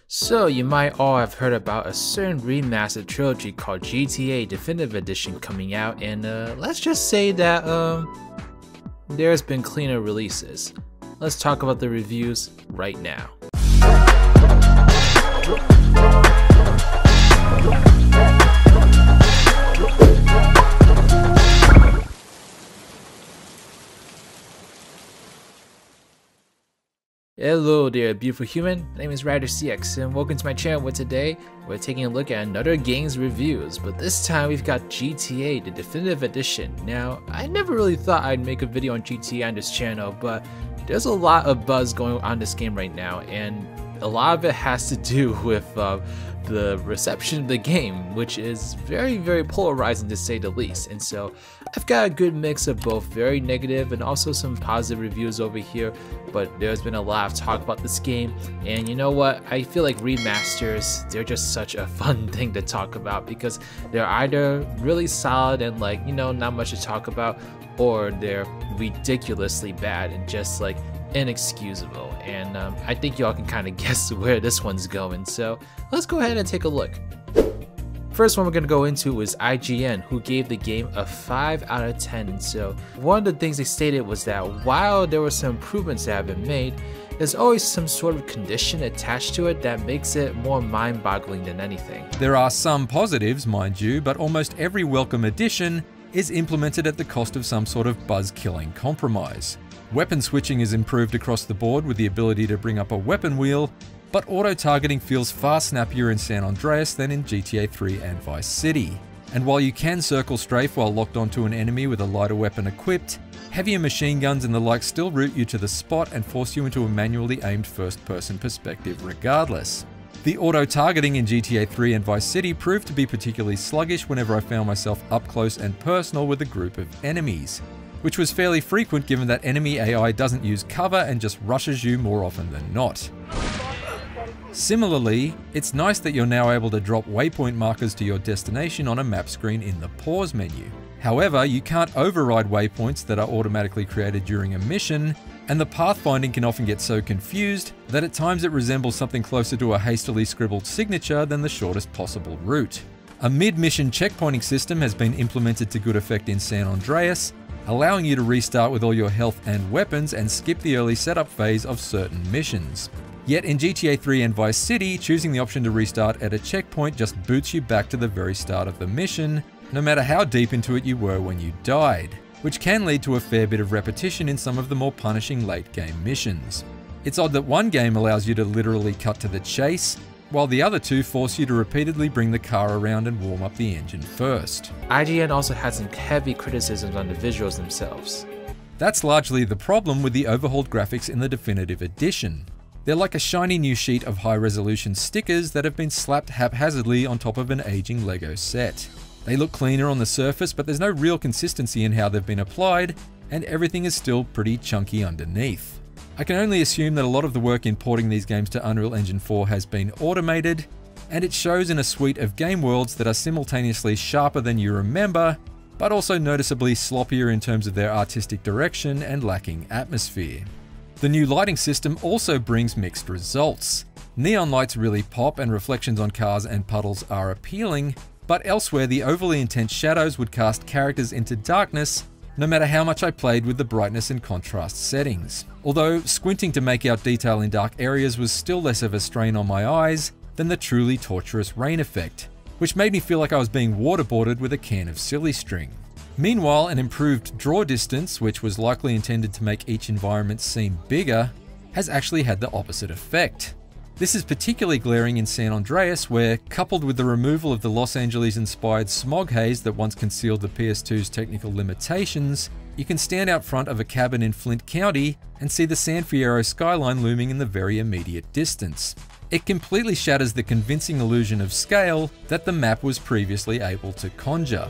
So you might all have heard about a certain remastered trilogy called GTA Definitive Edition coming out, and let's just say that there's been cleaner releases. Let's talk about the reviews right now. Hello there, beautiful human. My name is RidersDX, and welcome to my channel. Where today we're taking a look at another game's reviews, but this time we've got GTA the Definitive Edition. Now, I never really thought I'd make a video on GTA on this channel, but there's a lot of buzz going on this game right now, and a lot of it has to do with the reception of the game, which is very polarizing to say the least. And so I've got a good mix of both very negative and also some positive reviews over here, but there's been a lot of talk about this game, and you know what, I feel like remasters, they're just such a fun thing to talk about because they're either really solid and not much to talk about, or they're ridiculously bad and just inexcusable. And I think y'all can kind of guess where this one's going, so let's go ahead and take a look. First one we're going to go into is IGN, who gave the game a 5 out of 10. So one of the things they stated was that while there were some improvements that have been made, there's always some sort of condition attached to it that makes it more mind-boggling than anything. There are some positives, mind you, but almost every welcome addition is implemented at the cost of some sort of buzz-killing compromise. Weapon switching is improved across the board with the ability to bring up a weapon wheel, but auto-targeting feels far snappier in San Andreas than in GTA 3 and Vice City. And while you can circle strafe while locked onto an enemy with a lighter weapon equipped, heavier machine guns and the like still route you to the spot and force you into a manually aimed first-person perspective regardless. The auto-targeting in GTA 3 and Vice City proved to be particularly sluggish whenever I found myself up close and personal with a group of enemies, which was fairly frequent given that enemy AI doesn't use cover and just rushes you more often than not. Similarly, it's nice that you're now able to drop waypoint markers to your destination on a map screen in the pause menu. However, you can't override waypoints that are automatically created during a mission, and the pathfinding can often get so confused that at times it resembles something closer to a hastily scribbled signature than the shortest possible route. A mid-mission checkpointing system has been implemented to good effect in San Andreas, allowing you to restart with all your health and weapons and skip the early setup phase of certain missions. Yet in GTA 3 and Vice City, choosing the option to restart at a checkpoint just boots you back to the very start of the mission, no matter how deep into it you were when you died, which can lead to a fair bit of repetition in some of the more punishing late-game missions. It's odd that one game allows you to literally cut to the chase, while the other two force you to repeatedly bring the car around and warm up the engine first. IGN also had some heavy criticisms on the visuals themselves. That's largely the problem with the overhauled graphics in the Definitive Edition. They're like a shiny new sheet of high-resolution stickers that have been slapped haphazardly on top of an aging Lego set. They look cleaner on the surface, but there's no real consistency in how they've been applied, and everything is still pretty chunky underneath. I can only assume that a lot of the work in porting these games to Unreal Engine 4 has been automated, and it shows in a suite of game worlds that are simultaneously sharper than you remember, but also noticeably sloppier in terms of their artistic direction and lacking atmosphere. The new lighting system also brings mixed results. Neon lights really pop and reflections on cars and puddles are appealing, but elsewhere the overly intense shadows would cast characters into darkness no matter how much I played with the brightness and contrast settings. Although squinting to make out detail in dark areas was still less of a strain on my eyes than the truly torturous rain effect, which made me feel like I was being waterboarded with a can of silly string. Meanwhile, an improved draw distance, which was likely intended to make each environment seem bigger, has actually had the opposite effect. This is particularly glaring in San Andreas, where, coupled with the removal of the Los Angeles-inspired smog haze that once concealed the PS2's technical limitations, you can stand out front of a cabin in Flint County and see the San Fierro skyline looming in the very immediate distance. It completely shatters the convincing illusion of scale that the map was previously able to conjure.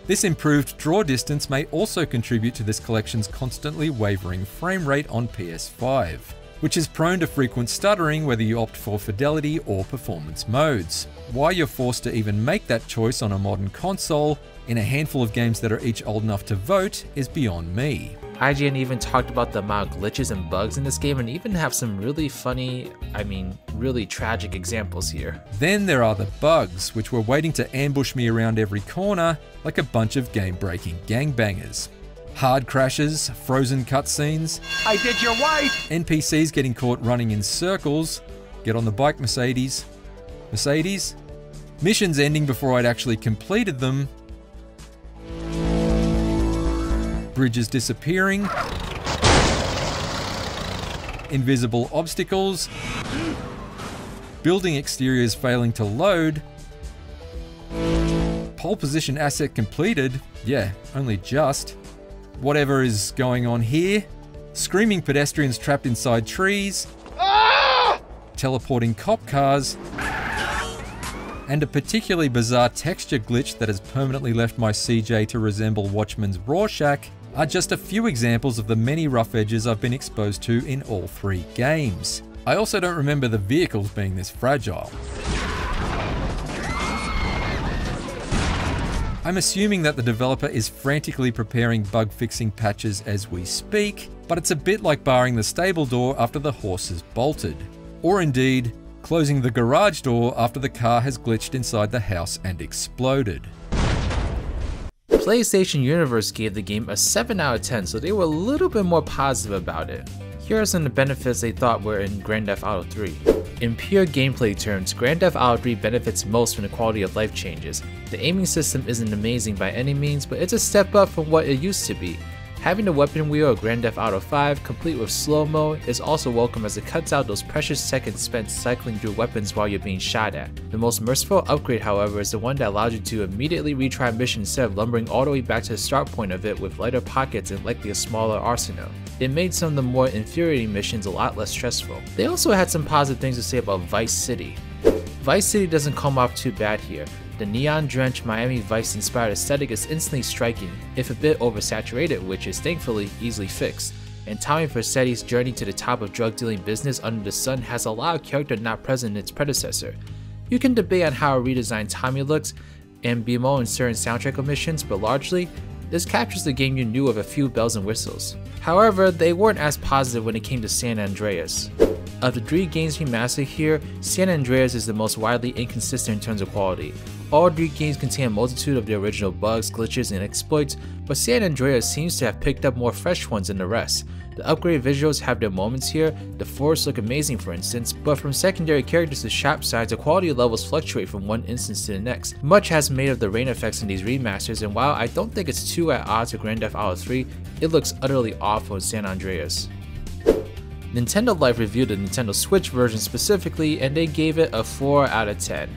This improved draw distance may also contribute to this collection's constantly wavering frame rate on PS5, which is prone to frequent stuttering whether you opt for fidelity or performance modes. Why you're forced to even make that choice on a modern console in a handful of games that are each old enough to vote is beyond me. IGN even talked about the amount of glitches and bugs in this game and even have some really funny, really tragic examples here. Then there are the bugs, which were waiting to ambush me around every corner like a bunch of game-breaking gangbangers. Hard crashes, frozen cutscenes, I did your wife! NPCs getting caught running in circles, get on the bike Mercedes, missions ending before I'd actually completed them, bridges disappearing, invisible obstacles, building exteriors failing to load, pole position asset completed, yeah, only just, whatever is going on here, screaming pedestrians trapped inside trees, teleporting cop cars, and a particularly bizarre texture glitch that has permanently left my CJ to resemble Watchman's Rorschach are just a few examples of the many rough edges I've been exposed to in all 3 games. I also don't remember the vehicles being this fragile. I'm assuming that the developer is frantically preparing bug fixing patches as we speak, but it's a bit like barring the stable door after the horse has bolted. Or indeed, closing the garage door after the car has glitched inside the house and exploded. PlayStation Universe gave the game a 7 out of 10, so they were a little bit more positive about it. Here are some of the benefits they thought were in Grand Theft Auto 3. In pure gameplay terms, Grand Theft Auto 3 benefits most from the quality of life changes. The aiming system isn't amazing by any means, but it's a step up from what it used to be. Having the weapon wheel of Grand Theft Auto 5 complete with slow-mo is also welcome as it cuts out those precious seconds spent cycling through weapons while you're being shot at. The most merciful upgrade, however, is the one that allows you to immediately retry a mission instead of lumbering all the way back to the start point of it with lighter pockets and likely a smaller arsenal. It made some of the more infuriating missions a lot less stressful. They also had some positive things to say about Vice City. Vice City doesn't come off too bad here. The neon-drenched Miami Vice-inspired aesthetic is instantly striking, if a bit oversaturated, which is thankfully easily fixed. And Tommy Vercetti's journey to the top of drug-dealing business under the sun has a lot of character not present in its predecessor. You can debate on how a redesigned Tommy looks and bemoan certain soundtrack omissions, but largely, this captures the game you knew with a few bells and whistles. However, they weren't as positive when it came to San Andreas. Of the 3 games remastered here, San Andreas is the most widely inconsistent in terms of quality. All 3 games contain a multitude of the original bugs, glitches, and exploits, but San Andreas seems to have picked up more fresh ones than the rest. The upgraded visuals have their moments here. The forests look amazing for instance, but from secondary characters to shop signs, the quality levels fluctuate from one instance to the next. Much has been made of the rain effects in these remasters, and while I don't think it's too at odds with Grand Theft Auto 3, it looks utterly awful in San Andreas. Nintendo Life reviewed the Nintendo Switch version specifically, and they gave it a 4 out of 10.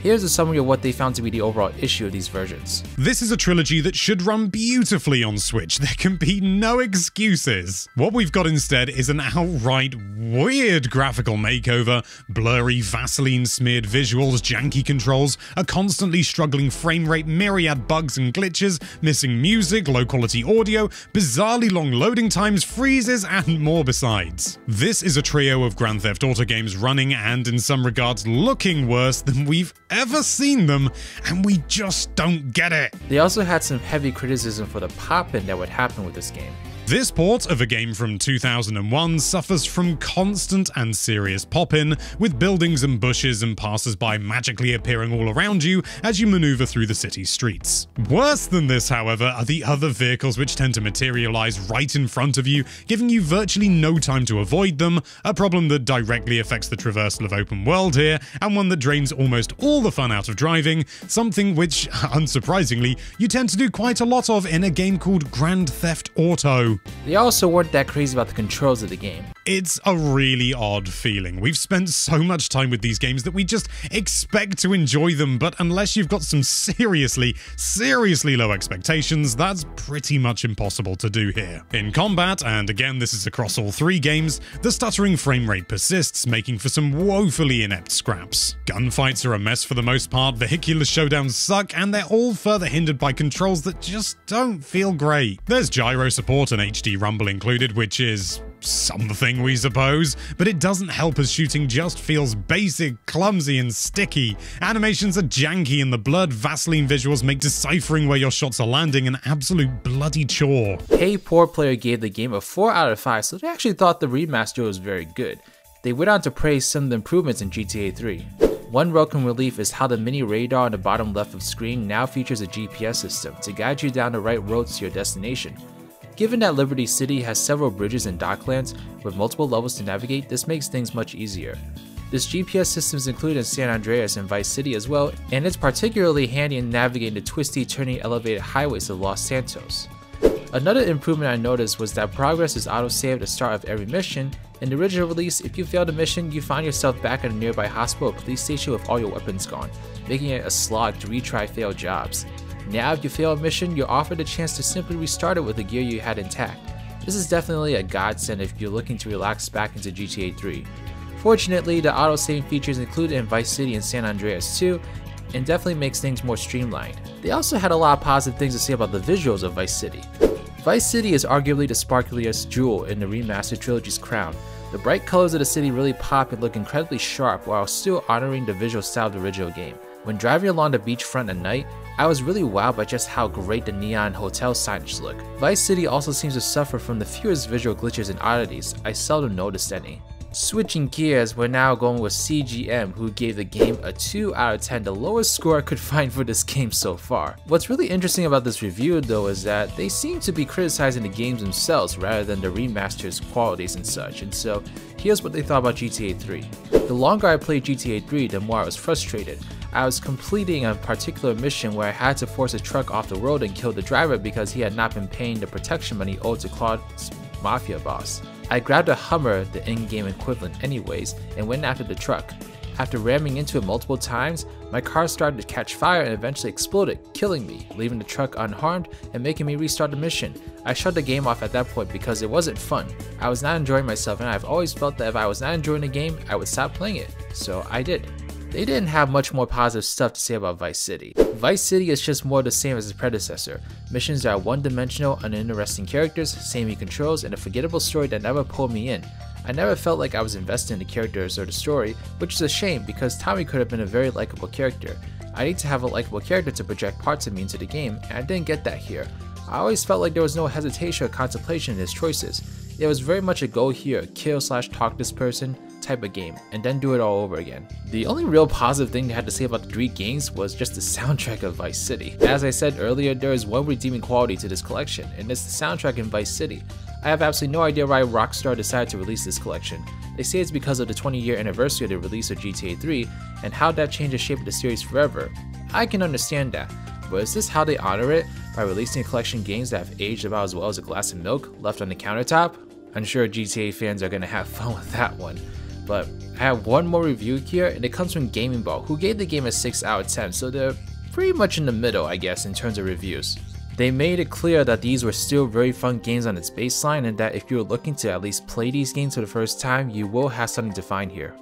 Here's a summary of what they found to be the overall issue of these versions. This is a trilogy that should run beautifully on Switch. There can be no excuses. What we've got instead is an outright weird graphical makeover, blurry Vaseline-smeared visuals, janky controls, a constantly struggling frame rate, myriad bugs and glitches, missing music, low-quality audio, bizarrely long loading times, freezes, and more besides. This is a trio of Grand Theft Auto games running and, in some regards, looking worse than we've ever seen them, and we just don't get it. They also had some heavy criticism for the pop-in that would happen with this game. This port of a game from 2001 suffers from constant and serious pop-in, with buildings and bushes and passers-by magically appearing all around you as you maneuver through the city streets. Worse than this, however, are the other vehicles which tend to materialize right in front of you, giving you virtually no time to avoid them, a problem that directly affects the traversal of open world here, and one that drains almost all the fun out of driving, something which, unsurprisingly, you tend to do quite a lot of in a game called Grand Theft Auto. They also weren't that crazy about the controls of the game. It's a really odd feeling. We've spent so much time with these games that we just expect to enjoy them, but unless you've got some seriously low expectations, that's pretty much impossible to do here. In combat, and again this is across all 3 games, the stuttering frame rate persists, making for some woefully inept scraps. Gunfights are a mess for the most part, vehicular showdowns suck, and they're all further hindered by controls that just don't feel great. There's gyro support and HD rumble included, which is something, we suppose, but it doesn't help as shooting just feels basic, clumsy, and sticky. Animations are janky, and the blurred Vaseline visuals make deciphering where your shots are landing an absolute bloody chore. Hey Poor Player gave the game a 4 out of 5, so they actually thought the remaster was very good. They went on to praise some of the improvements in GTA 3. One welcome relief is how the mini radar on the bottom left of screen now features a GPS system to guide you down the right road to your destination. Given that Liberty City has several bridges and docklands with multiple levels to navigate, this makes things much easier. This GPS system is included in San Andreas and Vice City as well, and it's particularly handy in navigating the twisty, turning elevated highways of Los Santos. Another improvement I noticed was that progress is auto-saved at the start of every mission. In the original release, if you failed a mission, you find yourself back at a nearby hospital or police station with all your weapons gone, making it a slog to retry failed jobs. Now if you fail a mission, you're offered a chance to simply restart it with the gear you had intact. This is definitely a godsend if you're looking to relax back into GTA 3. Fortunately, the auto-saving features included in Vice City and San Andreas too, and definitely makes things more streamlined. They also had a lot of positive things to say about the visuals of Vice City. Vice City is arguably the sparkliest jewel in the remastered trilogy's crown. The bright colors of the city really pop and look incredibly sharp while still honoring the visual style of the original game. When driving along the beachfront at night, I was really wowed by just how great the neon hotel signage look. Vice City also seems to suffer from the fewest visual glitches and oddities. I seldom noticed any. Switching gears, we're now going with CGM, who gave the game a 2 out of 10, the lowest score I could find for this game so far. What's really interesting about this review though is that they seem to be criticizing the games themselves rather than the remaster's qualities and such, and so here's what they thought about GTA 3. The longer I played GTA 3, the more I was frustrated. I was completing a particular mission where I had to force a truck off the road and kill the driver because he had not been paying the protection money owed to Claude's mafia boss. I grabbed a Hummer, the in-game equivalent anyways, and went after the truck. After ramming into it multiple times, my car started to catch fire and eventually exploded, killing me, leaving the truck unharmed and making me restart the mission. I shut the game off at that point because it wasn't fun. I was not enjoying myself, and I've always felt that if I was not enjoying the game, I would stop playing it. So I did. They didn't have much more positive stuff to say about Vice City. Vice City is just more the same as its predecessor. Missions that are one-dimensional, uninteresting characters, samey controls, and a forgettable story that never pulled me in. I never felt like I was invested in the characters or the story, which is a shame because Tommy could have been a very likable character. I need to have a likable character to project parts of me into the game, and I didn't get that here. I always felt like there was no hesitation or contemplation in his choices. It was very much a go here, kill/talk this person type of game, and then do it all over again. The only real positive thing they had to say about the 3 games was just the soundtrack of Vice City. As I said earlier, there is one redeeming quality to this collection, and it's the soundtrack in Vice City. I have absolutely no idea why Rockstar decided to release this collection. They say it's because of the 20-year anniversary of the release of GTA 3, and how that changed the shape of the series forever. I can understand that, but is this how they honor it? By releasing a collection of games that have aged about as well as a glass of milk left on the countertop? I'm sure GTA fans are gonna have fun with that one. But I have one more review here, and it comes from Gaming Ball, who gave the game a 6 out of 10, so they're pretty much in the middle, I guess, in terms of reviews. They made it clear that these were still very fun games on its baseline, and that if you're looking to at least play these games for the first time, you will have something to find here.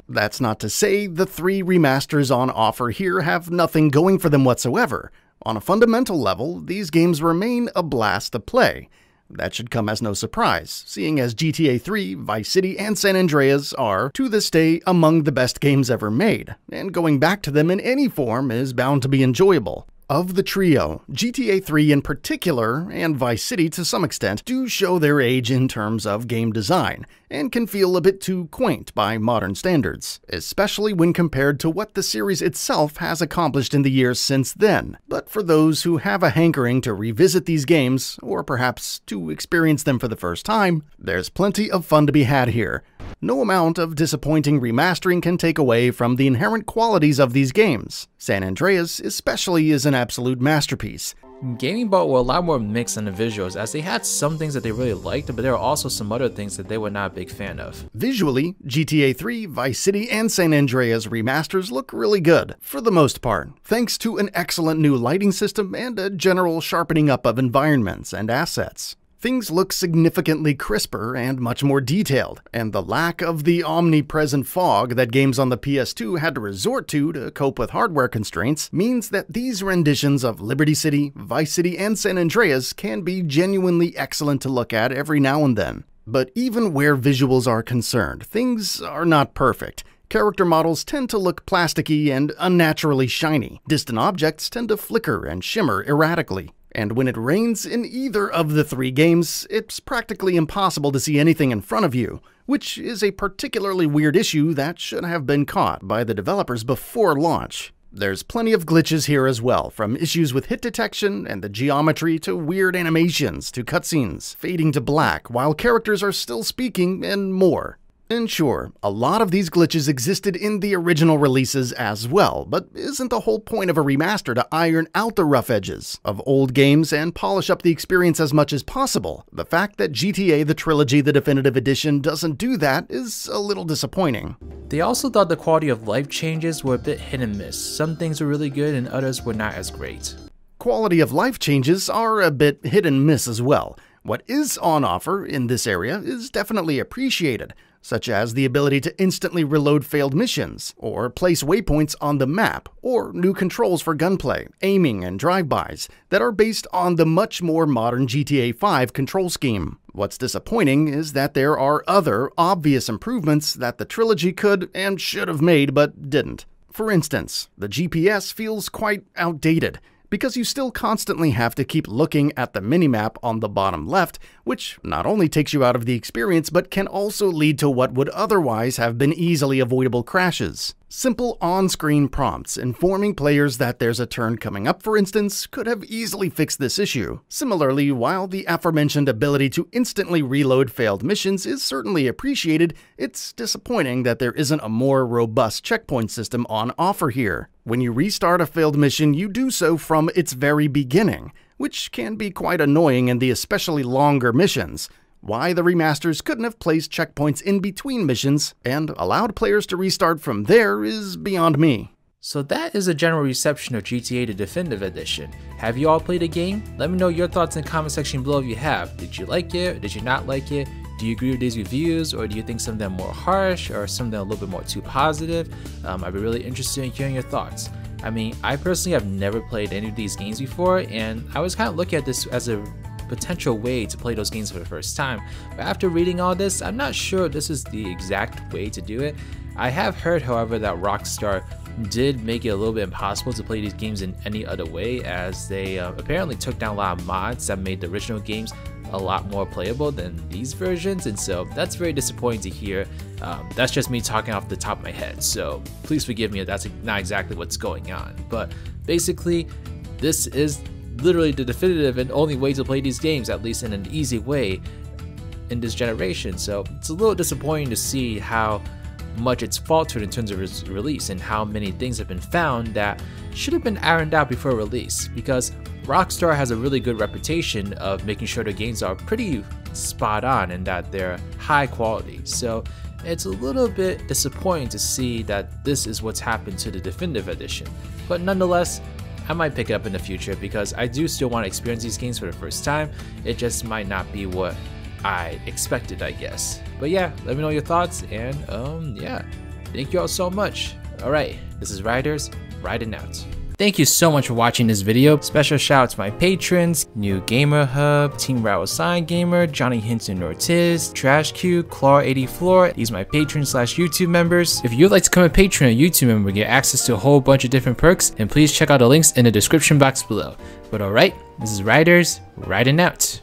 That's not to say the 3 remasters on offer here have nothing going for them whatsoever. On a fundamental level, these games remain a blast to play. That should come as no surprise, seeing as GTA 3, Vice City, and San Andreas are, to this day, among the best games ever made, and going back to them in any form is bound to be enjoyable. Of the trio, GTA 3 in particular, and Vice City to some extent, do show their age in terms of game design, and can feel a bit too quaint by modern standards, especially when compared to what the series itself has accomplished in the years since then. But for those who have a hankering to revisit these games, or perhaps to experience them for the first time, there's plenty of fun to be had here. No amount of disappointing remastering can take away from the inherent qualities of these games. San Andreas especially is an absolute masterpiece. Gaming Ball were a lot more mixed on the visuals, as they had some things that they really liked, but there were also some other things that they were not a big fan of. Visually, GTA 3, Vice City, and San Andreas remasters look really good, for the most part, thanks to an excellent new lighting system and a general sharpening up of environments and assets. Things look significantly crisper and much more detailed, and the lack of the omnipresent fog that games on the PS2 had to resort to cope with hardware constraints means that these renditions of Liberty City, Vice City, and San Andreas can be genuinely excellent to look at every now and then. But even where visuals are concerned, things are not perfect. Character models tend to look plasticky and unnaturally shiny. Distant objects tend to flicker and shimmer erratically. And when it rains in either of the three games, it's practically impossible to see anything in front of you, which is a particularly weird issue that should have been caught by the developers before launch. There's plenty of glitches here as well, from issues with hit detection and the geometry to weird animations to cutscenes fading to black while characters are still speaking and more. And sure, a lot of these glitches existed in the original releases as well, but isn't the whole point of a remaster to iron out the rough edges of old games and polish up the experience as much as possible? The fact that GTA the Trilogy the Definitive Edition doesn't do that is a little disappointing. They also thought the quality of life changes were a bit hit and miss. Some things were really good and others were not as great. Quality of life changes are a bit hit and miss as well. What is on offer in this area is definitely appreciated, such as the ability to instantly reload failed missions, or place waypoints on the map, or new controls for gunplay, aiming, and drive-bys that are based on the much more modern GTA 5 control scheme. What's disappointing is that there are other obvious improvements that the trilogy could and should have made but didn't. For instance, the GPS feels quite outdated, because you still constantly have to keep looking at the minimap on the bottom left, which not only takes you out of the experience but can also lead to what would otherwise have been easily avoidable crashes. Simple on-screen prompts informing players that there's a turn coming up, for instance, could have easily fixed this issue. Similarly, while the aforementioned ability to instantly reload failed missions is certainly appreciated, it's disappointing that there isn't a more robust checkpoint system on offer here. When you restart a failed mission, you do so from its very beginning, which can be quite annoying in the especially longer missions. Why the remasters couldn't have placed checkpoints in between missions and allowed players to restart from there is beyond me. So that is a general reception of GTA the Definitive Edition. Have you all played the game? Let me know your thoughts in the comment section below if you have. Did you like it? Did you not like it? Do you agree with these reviews, or do you think some of them are more harsh or some of them a little bit more too positive? I'd be really interested in hearing your thoughts. I mean, I personally have never played any of these games before, and I was kind of looking at this as a potential way to play those games for the first time, but after reading all this, I'm not sure this is the exact way to do it. I have heard, however, that Rockstar did make it a little bit impossible to play these games in any other way, as they apparently took down a lot of mods that made the original games a lot more playable than these versions, and so that's very disappointing to hear. That's just me talking off the top of my head, so please forgive me if that's not exactly what's going on. But basically, this is literally the definitive and only way to play these games, at least in an easy way in this generation. So it's a little disappointing to see how much it's faltered in terms of its release and how many things have been found that should have been ironed out before release, because Rockstar has a really good reputation of making sure their games are pretty spot on and that they're high quality. So it's a little bit disappointing to see that this is what's happened to the Definitive Edition, but nonetheless, I might pick it up in the future because I do still want to experience these games for the first time. It just might not be what I expected, I guess. But yeah, let me know your thoughts, and yeah, thank you all so much. Alright, this is Riders, riding out. Thank you so much for watching this video. Special shout out to my patrons: New Gamer Hub, Team Rattle Sign Gamer, Johnny Hinton Ortiz, Trash Q, Claw84. These are my patrons / YouTube members. If you'd like to become a patron or YouTube member, get access to a whole bunch of different perks, and please check out the links in the description box below. But alright, this is Riders, riding out.